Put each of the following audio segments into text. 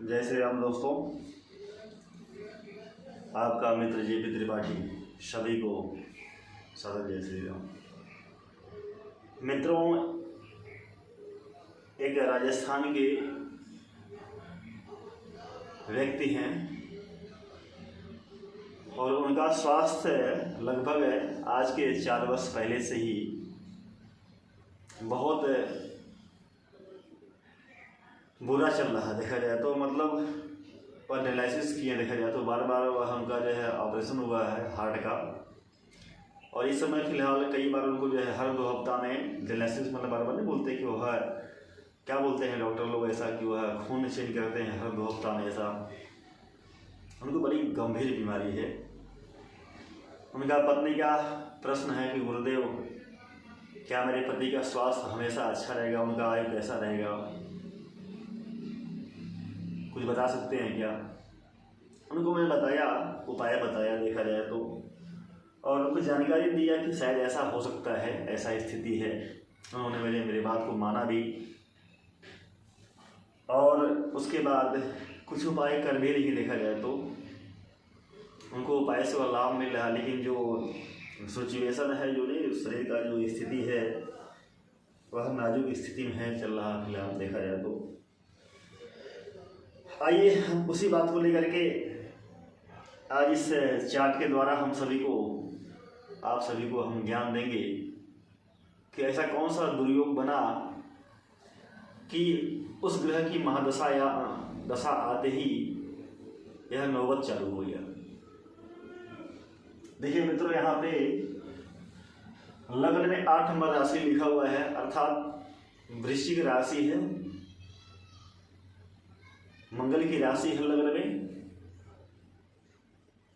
जय श्री राम दोस्तों, आपका मित्र जेपी त्रिपाठी सभी को सदा जय श्री राम। मित्रों, एक राजस्थान के व्यक्ति हैं और उनका स्वास्थ्य लगभग आज के 4 वर्ष पहले से ही बहुत बुरा चल रहा देखा जाए तो, मतलब और डायलिसिस किए देखा जाए तो बार बार वह उनका जो है ऑपरेशन हुआ है हार्ट का। और इस समय फ़िलहाल कई बार उनको जो है हर 2 हफ्ता में डायलिसिस, मतलब बार बार नहीं बोलते कि वह क्या बोलते हैं डॉक्टर लोग ऐसा कि वह खून चेंज करते हैं हर 2 हफ्ता में ऐसा। उनको बड़ी गंभीर बीमारी है। उनका पत्नी का प्रश्न है कि गुरुदेव, क्या मेरे पति का स्वास्थ्य हमेशा अच्छा रहेगा, उनका आयु कैसा रहेगा, कुछ बता सकते हैं क्या? उनको मैंने बताया, उपाय बताया देखा जाए तो, और उनको जानकारी दिया कि शायद ऐसा हो सकता है, ऐसा स्थिति है। उन्होंने मेरे बात को माना भी और उसके बाद कुछ उपाय कर भी रही देखा जाए तो उनको उपाय से वह लाभ मिल रहा। लेकिन जो सिचुएशन है, जो नहीं शरीर का जो स्थिति है वह नाजुक स्थिति में है, चल रहा फिलहाल देखा जाए तो। आइए हम उसी बात को लेकर के आज इस चार्ट के द्वारा आप सभी को हम ज्ञान देंगे कि ऐसा कौन सा दुर्योग बना कि उस ग्रह की महादशा या दशा आते ही यह नौबत चालू हो गया। देखिए मित्रों, यहाँ पे लग्न में 8 नंबर राशि लिखा हुआ है, अर्थात वृश्चिक राशि है, मंगल की राशि है लग्न में।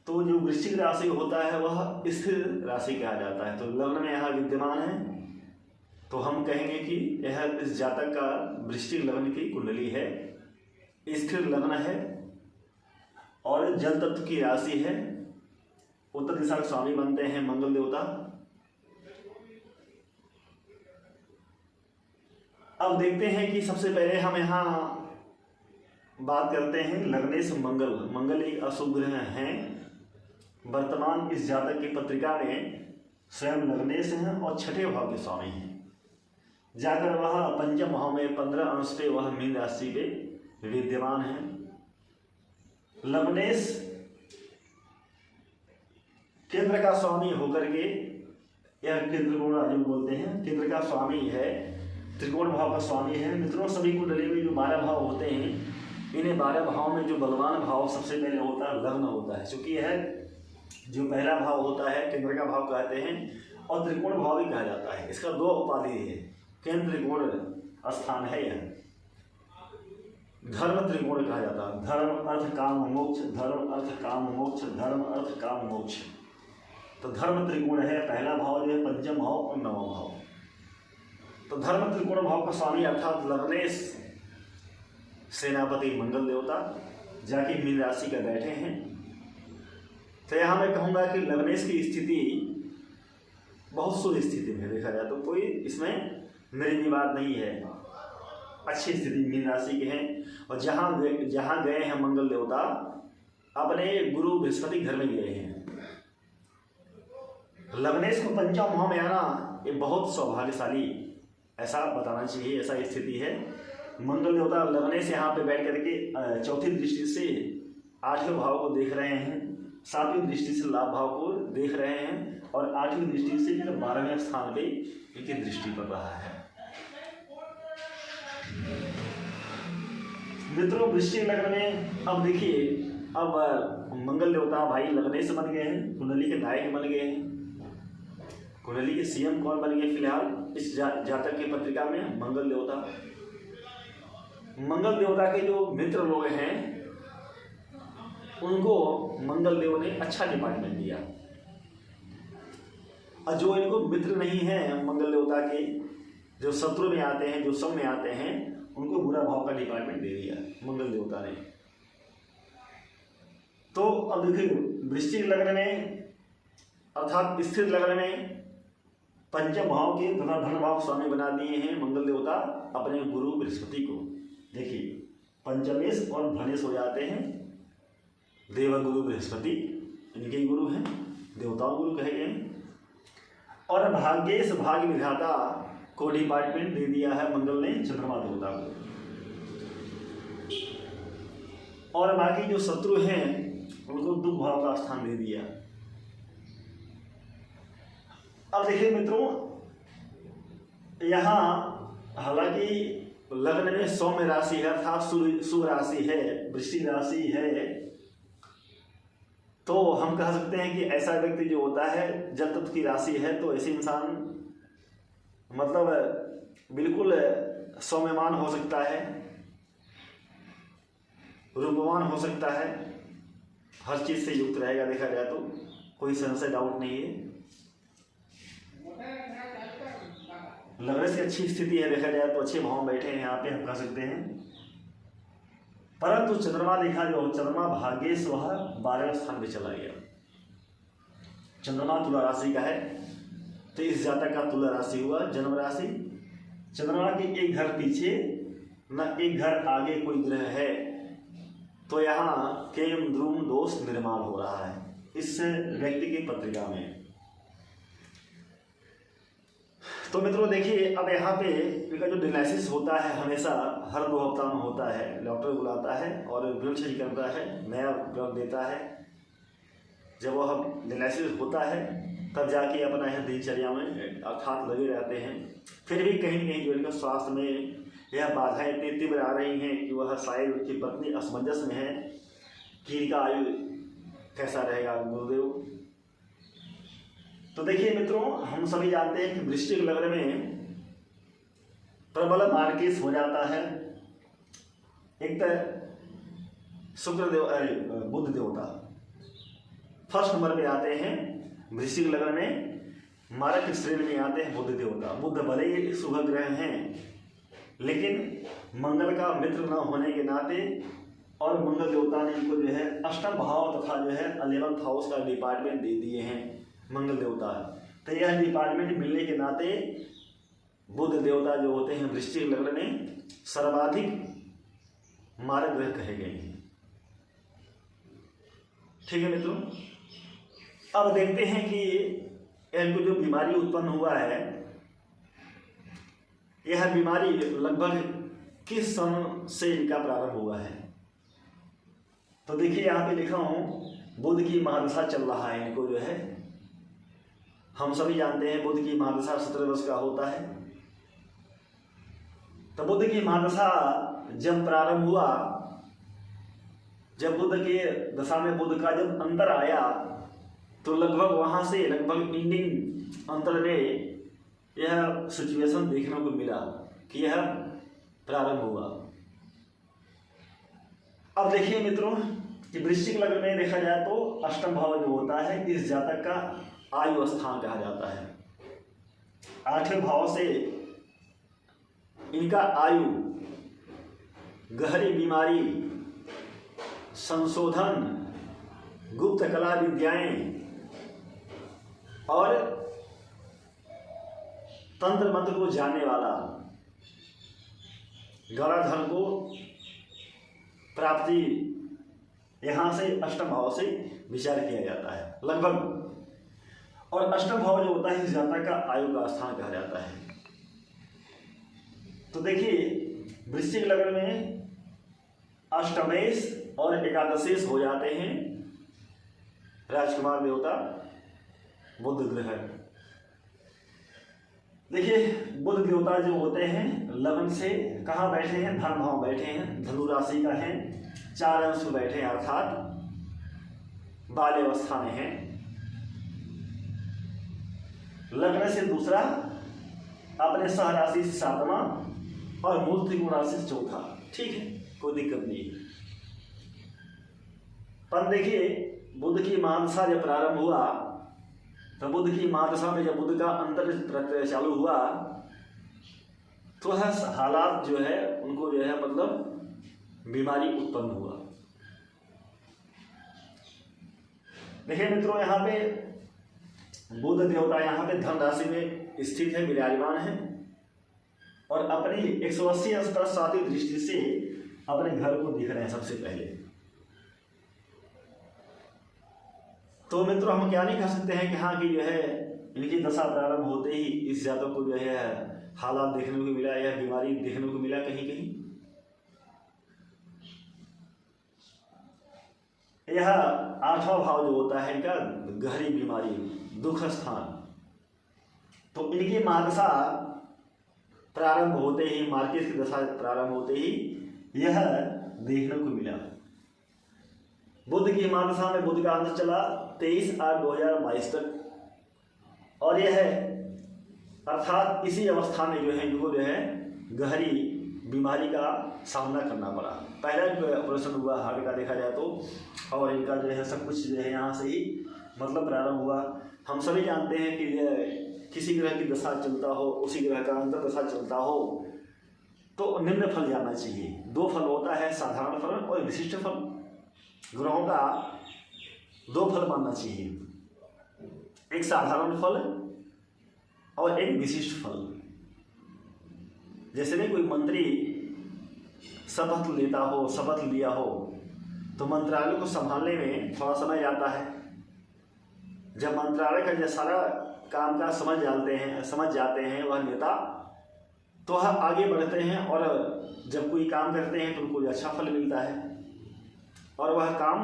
तो जो वृश्चिक राशि होता है वह स्थिर राशि कहा जाता है। तो लग्न में यहाँ विद्यमान है तो हम कहेंगे कि यह इस जातक का वृश्चिक लग्न की कुंडली है, स्थिर लग्न है और जल तत्व की राशि है। उत्तर दिशा के स्वामी बनते हैं मंगल देवता। अब देखते हैं कि सबसे पहले हम यहाँ बात करते हैं लग्नेश मंगल। मंगल एक अशुभ ग्रह हैं। वर्तमान इस जातक की पत्रिका में स्वयं लग्नेश हैं और 6ठे भाव के स्वामी हैं। जाकर वह पंचम भाव में 15 अंश पे वह मीन राशि पे विद्यमान है। लग्नेश केंद्र का स्वामी होकर के, यह केंद्र कोण राजू बोलते हैं, केंद्र का स्वामी है, त्रिकोण भाव का स्वामी है। मित्रों, सभी कुंडली में जो 12 भाव होते हैं, इन्हें 12 भाव में जो बलवान भाव सबसे पहले होता है लग्न होता है। क्योंकि यह जो पहला भाव होता है केंद्र का भाव कहते हैं और त्रिकोण भाव भी कहा जाता है। इसका 2 उपाधि है, केंद्र त्रिकोण स्थान है। यह धर्म त्रिकोण कहा जाता है। धर्म अर्थ काम मोक्ष, धर्म अर्थ काम मोक्ष, धर्म अर्थ काम मोक्ष। तो धर्म त्रिकोण है, पहला भाव जो है पंचम भाव और 9वां भाव। तो धर्म त्रिकोण भाव का स्वामी अर्थात लग्नेश सेनापति मंगल देवता जाके मीन राशि का बैठे हैं। तो यहाँ मैं कहूँगा कि लग्नेश की स्थिति बहुत शुभ स्थिति में देखा जाए तो कोई इसमें मेरी भी बात नहीं है, अच्छी स्थिति मीन राशि के हैं। और जहाँ गए हैं मंगल देवता अपने गुरु बृहस्पति घर में गए हैं। लग्नेश को पंचम भाव में आना ये बहुत सौभाग्यशाली, ऐसा बताना चाहिए, ऐसा स्थिति है। मंगल देवता लग्नेश यहाँ पे बैठ करके चौथी दृष्टि से 8वें भाव को देख रहे हैं, 7वीं दृष्टि से लाभ भाव को देख रहे हैं और 8वीं दृष्टि से 12वें स्थान पे इनकी दृष्टि पड़ रहा है। मित्रों, वृश्चिक लग्न में अब देखिए, अब मंगल देवता भाई लग्नेश बन गए हैं, कुंडली के नायक बन गए हैं। कुंडली के सीएम कौन बन गए फिलहाल इस जातक की पत्रिका में? मंगल देवता। मंगल देवता के जो मित्र लोग हैं उनको मंगल देव ने अच्छा डिपार्टमेंट दिया, और जो इनको मित्र नहीं है मंगल देवता के, जो शत्रु में आते हैं, जो सम में आते हैं, उनको बुरा भाव का डिपार्टमेंट दे दिया मंगल देवता ने। तो अब देखिए, वृश्चिक लग्न में अर्थात स्थिर लग्न में पंचम भाव के तथा धन भाव स्वामी बना दिए हैं मंगल देवता अपने गुरु बृहस्पति को। देखिए, पंचमेश और धनेश हो जाते हैं देवगुरु बृहस्पति, इनके ही गुरु हैं, देवताओं गुरु कहे गए हैं। और भाग्येश भाग्य विधाता को डिपार्टमेंट दे दिया है मंगल ने चंद्रमा देवता को। और बाकी जो शत्रु हैं उनको दुख भाव का स्थान दे दिया। अब देखिए मित्रों, यहाँ हालांकि लग्न में सौम्य राशि है अर्थात शुभ राशि है, वृश्चिक राशि है, तो हम कह सकते हैं कि ऐसा व्यक्ति जो होता है जब तत्व की राशि है तो ऐसे इंसान मतलब बिल्कुल सौम्यमान हो सकता है, रूपवान हो सकता है, हर चीज से युक्त रहेगा। देखा जाए तो कोई संशय डाउट नहीं है। लग्न से अच्छी स्थिति है, देखा जाए तो अच्छे भाव में बैठे हैं यहाँ पे, हम कह सकते हैं। परंतु चंद्रमा देखा जो चंद्रमा भाग्येश वह 12वें स्थान पे चला गया। चंद्रमा तुला राशि का है, तो इस जातक का तुला राशि हुआ जन्म राशि। चंद्रमा के एक घर पीछे न एक घर आगे कोई ग्रह है, तो यहाँ केम द्रुम दोष निर्माण हो रहा है इस व्यक्ति की पत्रिका में। तो मित्रों देखिए, अब यहाँ पे इनका जो डिनालिसिस होता है हमेशा हर 2 हफ्ता में होता है, डॉक्टर बुलाता है और ब्लड चेक करता है, नया ब्लड देता है। जब वह डिनालिसिस होता है तब जाके अपना यह दिनचर्या में अर्थात लगे रहते हैं। फिर भी कहीं न कहीं जो इनका स्वास्थ्य में यह बाधाएं इतनी तीव्र आ रही हैं कि वह शायद उनकी पत्नी असमंजस में है कि इनका आयु कैसा रहेगा गुरुदेव। तो देखिए मित्रों, हम सभी जानते हैं कि वृश्चिक लग्न में प्रबल मार्केश हो जाता है। एक तो शुक्र देव बुध देवता फर्स्ट नंबर पे आते हैं। वृश्चिक लग्न में मारक श्रेणी में आते हैं बुध देवता। बुध भले ही शुभ ग्रह हैं, लेकिन मंगल का मित्र न होने के नाते और मंगल देवता ने इनको जो है अष्टम भाव तथा जो है 11th हाउस का डिपार्टमेंट दे दिए हैं मंगल देवता। तो यह डिपार्टमेंट मिलने के नाते बुध देवता जो होते हैं वृश्चिक लग्न में सर्वाधिक मारक ग्रह कहे गए हैं। ठीक है मित्रों, अब देखते हैं कि इनको जो बीमारी उत्पन्न हुआ है, यह बीमारी लगभग किस सन से इनका प्रारंभ हुआ है। तो देखिए यहाँ पे लिखा हूं बुध की महादशा चल रहा है इनको जो है। हम सभी जानते हैं बुध की महादशा 17 वर्ष का होता है। तो बुध की महादशा जब प्रारंभ हुआ, जब बुध के दशा में बुध का जब अंतर आया, तो लगभग वहां से लगभग इंडिंग अंतर में यह सिचुएशन देखने को मिला कि यह प्रारंभ हुआ। अब देखिए मित्रों कि वृश्चिक लग्न में देखा जाए तो अष्टम भाव जो होता है इस जातक का आयु स्थान कहा जाता है। 8वें भाव से इनका आयु, गहरी बीमारी, संशोधन, गुप्त कला विद्याएं और तंत्र मंत्र को जानने वाला, गौराधन को प्राप्ति यहां से अष्टम भाव से विचार किया जाता है लगभग। और अष्टम भाव जो होता है इस जातक का आयु का स्थान कहा जाता है। तो देखिए वृश्चिक लग्न में अष्टमेश और एकादशेश हो जाते हैं राजकुमार देवता बुध ग्रह। देखिए बुध देवता जो होते हैं लग्न से कहाँ बैठे हैं, धन भाव बैठे हैं, धनु राशि का है, 4 अंश बैठे हैं अर्थात बाल्य अवस्था में है। लग्न से दूसरा, अपने सह राशि से 7वां और मूल त्रिकोण राशि से 4था। ठीक है, कोई दिक्कत नहीं। पर देखिए बुध की महादशा जब प्रारंभ हुआ, तो बुध की महादशा में जब बुध का अंतर चालू हुआ, तो हालात जो है उनको जो है मतलब बीमारी उत्पन्न हुआ। देखिए मित्रों, यहाँ पे बुध देवता यहाँ पे धन राशि में स्थित है, विराजमान है और अपनी 180 अंश दृष्टि से अपने घर को देख रहे हैं सबसे पहले। तो मित्रों हम क्या नहीं कह सकते हैं कि हाँ कि जो है इनकी दशा प्रारंभ होते ही इस जातक को जो है हालात देखने को मिला या बीमारी देखने को मिला कहीं कहीं। यह आठवां भाव जो होता है इनका गहरी बीमारी, दुख स्थान, तो इनकी महादशा प्रारंभ होते ही, मार्केट की दशा प्रारंभ होते ही यह देखने को मिला। बुध की महादशा में बुध का अंत चला 23/8/2022 तक, और यह अर्थात इसी अवस्था में जो है इनको जो है गहरी बीमारी का सामना करना पड़ा। पहला ऑपरेशन हुआ हार्ट का देखा जाए तो, और इनका जो है सब कुछ जो है यहाँ से ही मतलब प्रारंभ हुआ। हम सभी जानते हैं कि किसी ग्रह की दशा चलता हो, उसी ग्रह का अंतर दशा चलता हो तो निम्न फल जाना चाहिए। दो फल होता है, साधारण फल और विशिष्ट फल। ग्रहों का दो फल मानना चाहिए, एक साधारण फल और एक विशिष्ट फल। जैसे नहीं कोई मंत्री शपथ लेता हो, शपथ लिया हो तो मंत्रालय को संभालने में थोड़ा समय जाता है। जब मंत्रालय का जो सारा काम का समझ जाते हैं वह नेता, तो वह आगे बढ़ते हैं और जब कोई काम करते हैं तो उनको अच्छा फल मिलता है और वह काम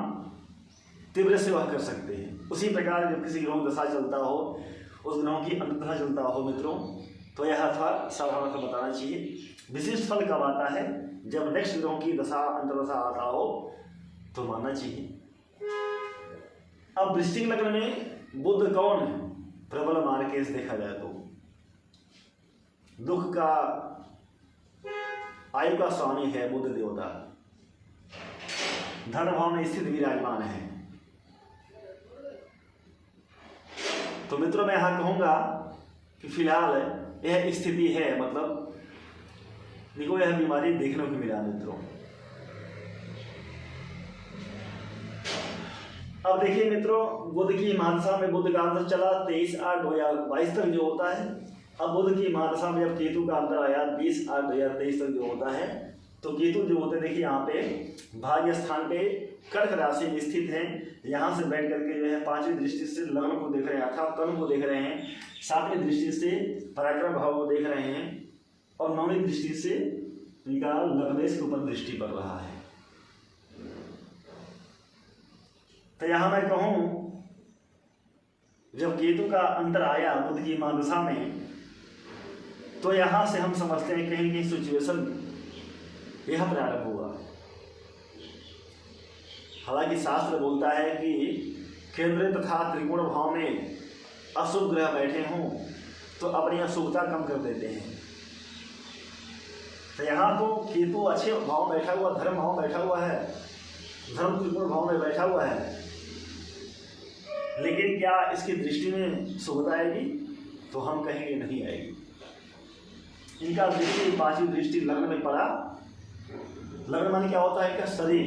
तीव्र से वह कर सकते हैं। उसी प्रकार जब किसी ग्रहों दशा चलता हो, उस ग्रहों की अंतदशा चलता हो मित्रों, तो यह था साधारण फल बताना चाहिए। विशिष्ट फल कब आता है? जब नेक्स्ट ग्रहों की दशा अंतदशा आता हो तो मानना चाहिए। अब वृश्चिक लग्न में बुध कौन है? प्रबल मार्केश देखा जाए तो दुख का, आयु का स्वामी है बुध देवता, धन भाव में स्थित विराजमान है। तो मित्रों मैं यहां कहूंगा कि फिलहाल यह स्थिति है, मतलब इनको यह बीमारी देखने को मिला मित्रों। अब देखिए मित्रों, बुध की महादशा में बुध का अंतर चला 23/8/2022 तक जो होता है। अब बुध की महादशा में जब केतु का अंतर आया 20/8/2023 तक जो होता है, तो केतु जो होते हैं देखिए यहाँ पे भाग्य स्थान पे कर्क राशि में स्थित है। यहाँ से बैठ करके जो है पांचवी दृष्टि से लग्न को देख रहे हैं, अर्थात कर्म को देख रहे हैं। सातवीं दृष्टि से पराक्रम भाव को देख रहे हैं और नौवीं दृष्टि से इनका लग्नेश के ऊपर दृष्टि पड़ रहा है। तो यहाँ मैं कहूँ जब केतु का अंतर आया बुध की महादशा में, तो यहाँ से हम समझते हैं कहीं कहीं सिचुएशन यह प्रारंभ हुआ। हालांकि शास्त्र बोलता है कि केंद्र तथा त्रिकोण भाव में अशुभ ग्रह बैठे हों तो अपनी अशुभता कम कर देते हैं। तो यहाँ तो केतु अच्छे भाव बैठा हुआ, धर्म भाव बैठा हुआ है, धर्म त्रिकोण भाव में बैठा हुआ है, लेकिन क्या इसकी दृष्टि में शुभता आएगी? तो हम कहेंगे नहीं आएगी। इनका दृष्टि, पांचवी दृष्टि लग्न में पड़ा। लग्न माने क्या होता है? क्या शरीर,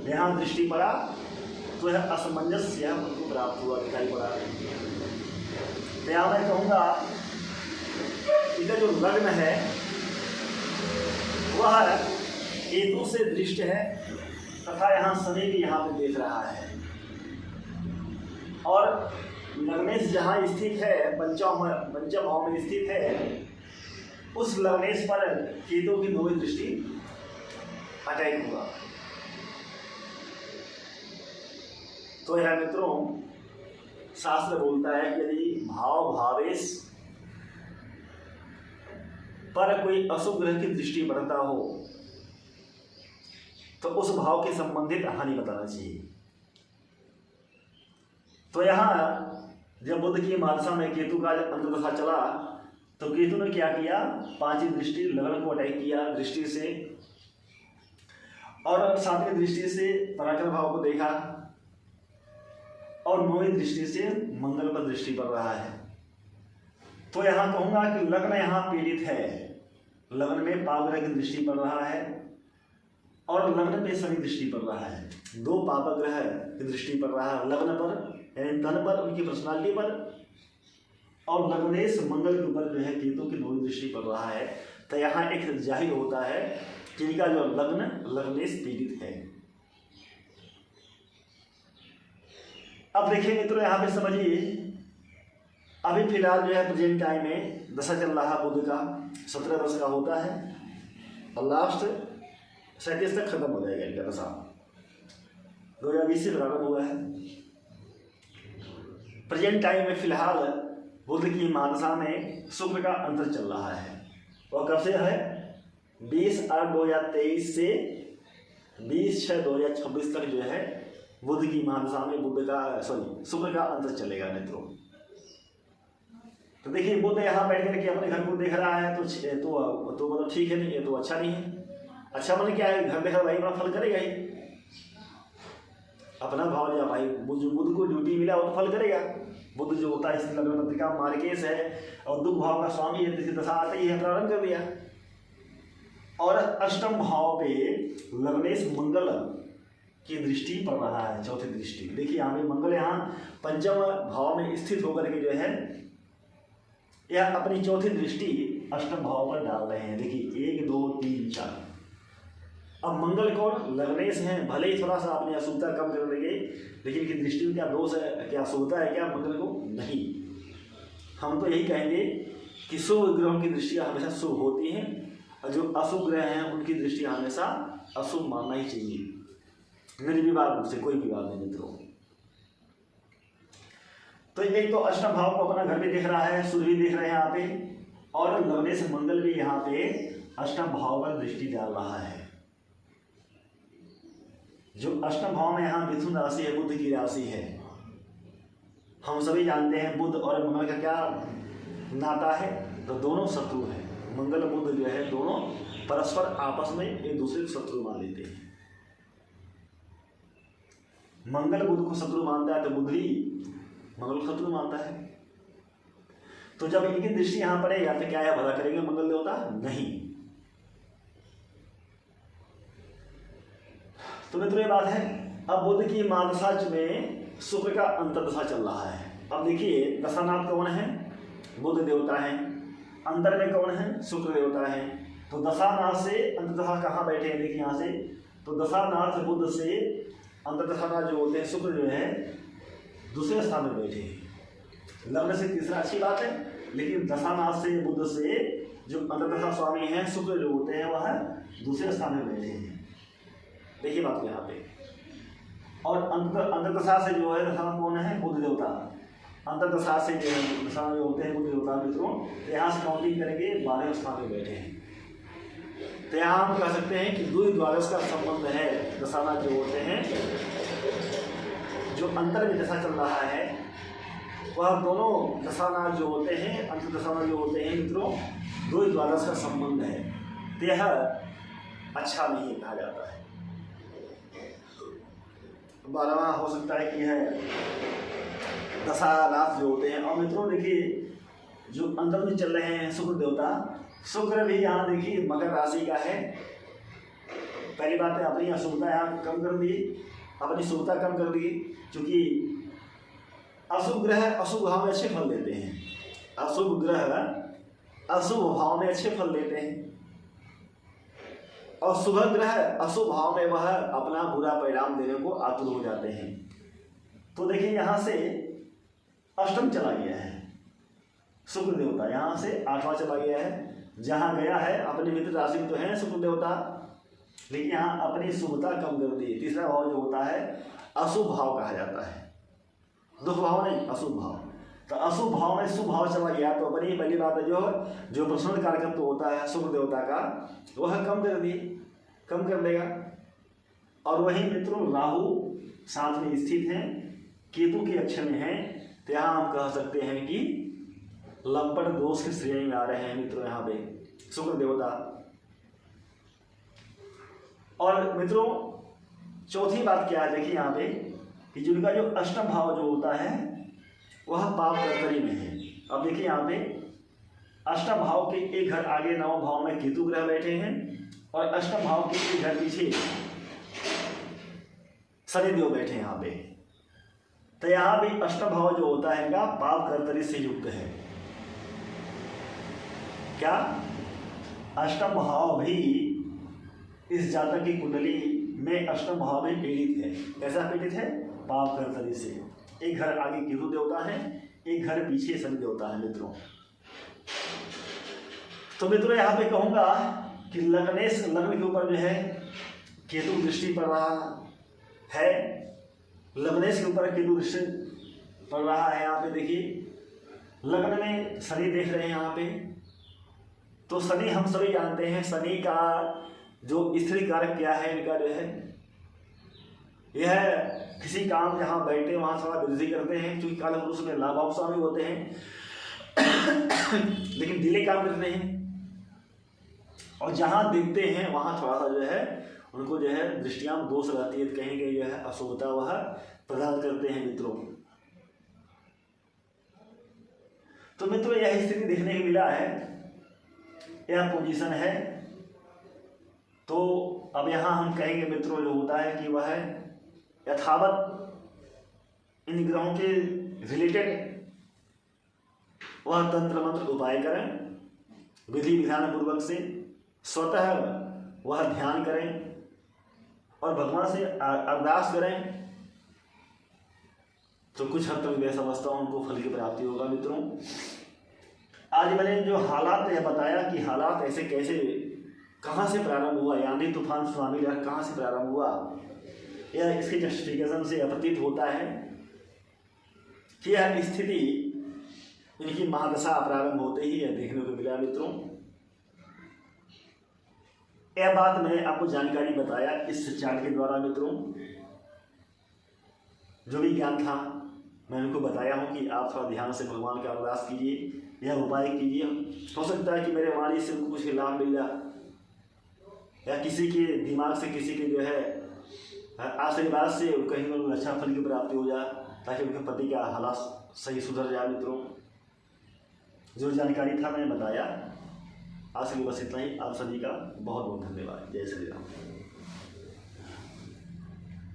यहाँ दृष्टि पड़ा तो यह असमंजस्य उनको प्राप्त हुआ, दिखाई पड़ा। तो यहाँ मैं कहूँगा इनका जो लग्न है वह केतु से दृष्ट है तथा यहाँ शनि भी यहाँ पे देख रहा है, और लग्नेश जहाँ स्थित है, पंचम भाव में स्थित है, उस लग्नेश पर केतु की नौवीं दृष्टि अटैक हुआ। तो यह मित्रों शास्त्र बोलता है कि यदि भाव भावेश पर कोई अशुभ ग्रह की दृष्टि पड़ता हो तो उस भाव के संबंधित हानि बताना चाहिए। तो यहाँ जब बुध की महादशा में केतु का अंतर्दशा चला तो केतु ने क्या किया? पांचवी दृष्टि लग्न को अटैक किया दृष्टि से, और सातवीं दृष्टि से पराक्रम भाव को देखा, और नौवीं दृष्टि से मंगल पर दृष्टि पड़ रहा है। तो यहाँ कहूंगा कि लग्न यहाँ पीड़ित है। लग्न में पाप की दृष्टि पड़ रहा है और लग्न पे शनि दृष्टि पड़ रहा है। दो पाप ग्रह की दृष्टि पड़ रहा है लग्न पर, यानी धन पर, उनकी पर्सनालिटी पर, और लग्नेश मंगल के ऊपर जो है केतु की नौवीं दृष्टि पड़ रहा है। तो यहाँ एक जाहिर होता है जिनका जो लग्न से पीड़ित है। अब देखिए मित्रों यहाँ पे समझिए, अभी फिलहाल जो है प्रेजेंट टाइम में दशा चल रहा बुध का 17 वर्ष का होता है और लास्ट 37 तक खत्म हो जाएगा इनका दशा। 2020 से प्रारंभ हुआ है। प्रेजेंट टाइम में फिलहाल बुध की महादशा में शुक्र का अंतर चल रहा है और कब से है 20/8/2023 से 20/6/2026 तक जो है बुध की महादशा में शुक्र का अंतर चलेगा मित्रों। तो देखिए बुध यहाँ बैठ करके अपने घर को देख रहा है तो मतलब ठीक है, नहीं ये तो अच्छा नहीं है। अच्छा मतलब क्या है, घर देखा भाई अपना फल करेगा ही, अपना भाव लिया भाई, बुध को ड्यूटी मिला वो तो फल करेगा। बुध जो होता है इसकी लग्न पत्रिका मार्केश है और दुख भाव का स्वामी है, जिसकी दशा आती है प्रारंभ कर दिया। और अष्टम भाव पे लग्नेश मंगल की दृष्टि पड़ रहा है, चौथी दृष्टि। देखिए यहाँ पे मंगल यहाँ पंचम भाव में स्थित होकर के जो है यह अपनी चौथी दृष्टि अष्टम भाव पर डाल रहे हैं। देखिए 1 2 3 4। अब मंगल कौन लग्नेश हैं, भले ही थोड़ा सा अपनी अशुभता कम कर देंगे, लेकिन की दृष्टि में क्या दोष है, क्या अशुभता है क्या मंगल को? नहीं। हम तो यही कहेंगे कि शुभ ग्रहों की दृष्टियाँ हमेशा शुभ होती हैं और जो अशुभ ग्रह हैं उनकी दृष्टि हमेशा अशुभ मानना ही चाहिए। निर्विवाद से कोई विवाद नहीं मित्रों। तो एक तो अष्टम भाव को अपना घर भी देख रहा है, सूर्य भी देख रहे हैं यहाँ पे, और लग्नेश मंगल भी यहाँ पे अष्टम भाव पर दृष्टि डाल रहा है। जो अष्टम भाव में यहाँ मिथुन राशि है, बुध की राशि है। हम सभी जानते हैं बुध और मंगल का क्या नाता है, तो दोनों शत्रु हैं। मंगल बुध जो है दोनों परस्पर आपस में एक दूसरे को शत्रु मान लेते हैं। मंगल बुध को शत्रु मानता है तो बुध भी मंगल को शत्रु मानता है। तो जब इनकी दृष्टि यहां पड़ेगा तो क्या है, भला करेंगे मंगल देवता? नहीं। तो मित्रों ये बात है। अब बुध की महादशा में शुक्र का अंतर्दशा चल रहा है। अब देखिए दशानाथ कौन है? बुध देवता है। अंतर में कौन है? शुक्र देवता है। तो दशानाथ से अंतर्दशा कहाँ बैठे हैं? देखिए यहाँ से तो दशानाथ बुध से अंतर्दशानाथ जो होते हैं शुक्र जो है दूसरे स्थान में बैठे हैं। लग्न से तीसरा अच्छी बात है, लेकिन दशानाथ से बुध से जो अंतर्दशा स्वामी हैं शुक्र जो होते हैं वह दूसरे स्थान में बैठे हैं। देखिए बात यहाँ पे। और अंतर्दशा से जो है दशा कौन है? बुध देवता। अंतर्दशा से जो है दशा जो होते हैं बुध देवता मित्रों, तो यहाँ से काउंटिंग करेंगे 12वें स्थान में बैठे हैं। तो यहाँ हम कह सकते हैं कि द्वादश का संबंध है। दशानाथ जो होते हैं, जो अंतर में दशा चल रहा है वह दोनों दशानाथ जो होते हैं, अंतर दशानाथ जो होते हैं मित्रों, द्वादश का संबंध है। तो यह अच्छा नहीं कहा जाता है। 12वां हो सकता है कि है दशानाथ जो होते हैं। और मित्रों देखिए जो अंतर में चल रहे हैं शुक्र देवता, शुक्र भी यहाँ देखिए मकर राशि का है। पहली बात है अपनी अशुभता यहाँ कम कर दी, अपनी शुभता कम कर दी, क्योंकि अशुभ ग्रह अशुभ भाव में अच्छे फल देते हैं। अशुभ ग्रह अशुभ भाव में अच्छे फल देते हैं और शुभ ग्रह अशुभ भाव में वह अपना बुरा परिणाम देने को आतुर हो जाते हैं। तो देखिए यहाँ से अष्टम चला गया है शुक्र देवता, यहाँ से 8वां चला गया है। जहाँ गया है अपने मित्र राशि में तो है शुक्र देवता, लेकिन यहाँ अपनी शुभता कम कर दी। तीसरा भाव जो होता है अशुभ भाव कहा जाता है, दुख भाव नहीं अशुभ भाव। तो अशुभ भाव में शुभ भाव चला गया तो अपनी पहली बात है जो प्रसन्न कार्यक्रम तो होता है शुक्र देवता का वह कम कर देगा। और वही मित्रों राहु साथ में स्थित हैं, केतु के अक्षर में है, तो यहाँ हम कह सकते हैं कि लंपट दोष के श्रेणी में आ रहे हैं मित्रों यहाँ पे शुक्र देवता। और मित्रों चौथी बात क्या है, देखिए यहाँ पे कि जिनका जो अष्टम भाव जो होता है वह पाप कर्तरी में है। अब देखिए यहाँ पे अष्टम भाव के एक घर आगे 9 भाव में केतु ग्रह बैठे हैं और अष्टम भाव के एक घर पीछे शनिदेव बैठे हैं यहाँ पे। तो यहाँ भी अष्टम भाव जो होता है इनका पाप कर्तरी से युक्त है। क्या? अष्टम भाव भी इस जातक की कुंडली में अष्टम भाव में पीड़ित है। कैसा पीड़ित है? पाप कर्तरी से। एक घर आगे केतु देवता है, एक घर पीछे शनि देवता है मित्रों। तो मित्रों यहाँ पे कहूँगा कि लग्न के ऊपर जो है केतु दृष्टि पड़ रहा है, लग्नेश के ऊपर केतु दृष्टि पड़ रहा है। यहाँ पे देखिए लग्न में शनि देख रहे हैं यहाँ पे। तो शनि हम सभी जानते हैं, शनि का जो स्त्री कारक क्या है, इनका जो है यह किसी काम जहाँ बैठे वहाँ थोड़ा वृद्धि करते हैं, क्योंकि काल पुरुष में लाभ स्वामी होते हैं लेकिन डिले काम करते हैं, और जहाँ दिखते हैं वहाँ थोड़ा सा जो है उनको जो है दृष्टियां दोष रहती है, कहीं कहीं जो है अशुभता वह प्रदान करते हैं मित्रों। तो मित्रों यह स्थिति देखने को मिला है, यह पोजीशन है। तो अब यहाँ हम कहेंगे मित्रों जो होता है कि वह यथावत इन ग्रहों के रिलेटेड वह तंत्र मंत्र उपाय करें, विधि विधान पूर्वक से स्वतः वह ध्यान करें और भगवान से अरदास करें, तो कुछ हद तक मैं समझता हूँ उनको फल की प्राप्ति होगा मित्रों। आज मैंने जो हालात यह बताया कि हालात ऐसे कैसे कहाँ से प्रारंभ हुआ, यानी तूफान सुनामी लहर कहाँ से प्रारंभ हुआ, यह इसके जस्टिफिकेशन से प्रतीत होता है कि यह स्थिति इनकी महादशा प्रारंभ होते ही यह देखने को मिला मित्रों। यह बात मैंने आपको जानकारी बताया इस चार्ट के द्वारा मित्रों। जो भी ज्ञान था मैं उनको बताया हूँ कि आप थोड़ा ध्यान से भगवान का अरदास कीजिए, यह उपाय कीजिए। हो सकता है कि मेरे वाणी से उनको कुछ लाभ मिल जाए, या किसी के दिमाग से किसी के जो है आशीर्वाद से कहीं उनको अच्छा फल की प्राप्ति हो जाए, ताकि उनके पति का हालात सही सुधर जाए मित्रों। जो जानकारी था मैंने बताया। आज के लिए बस इतना ही। आप सभी का बहुत बहुत धन्यवाद। जय श्री राम।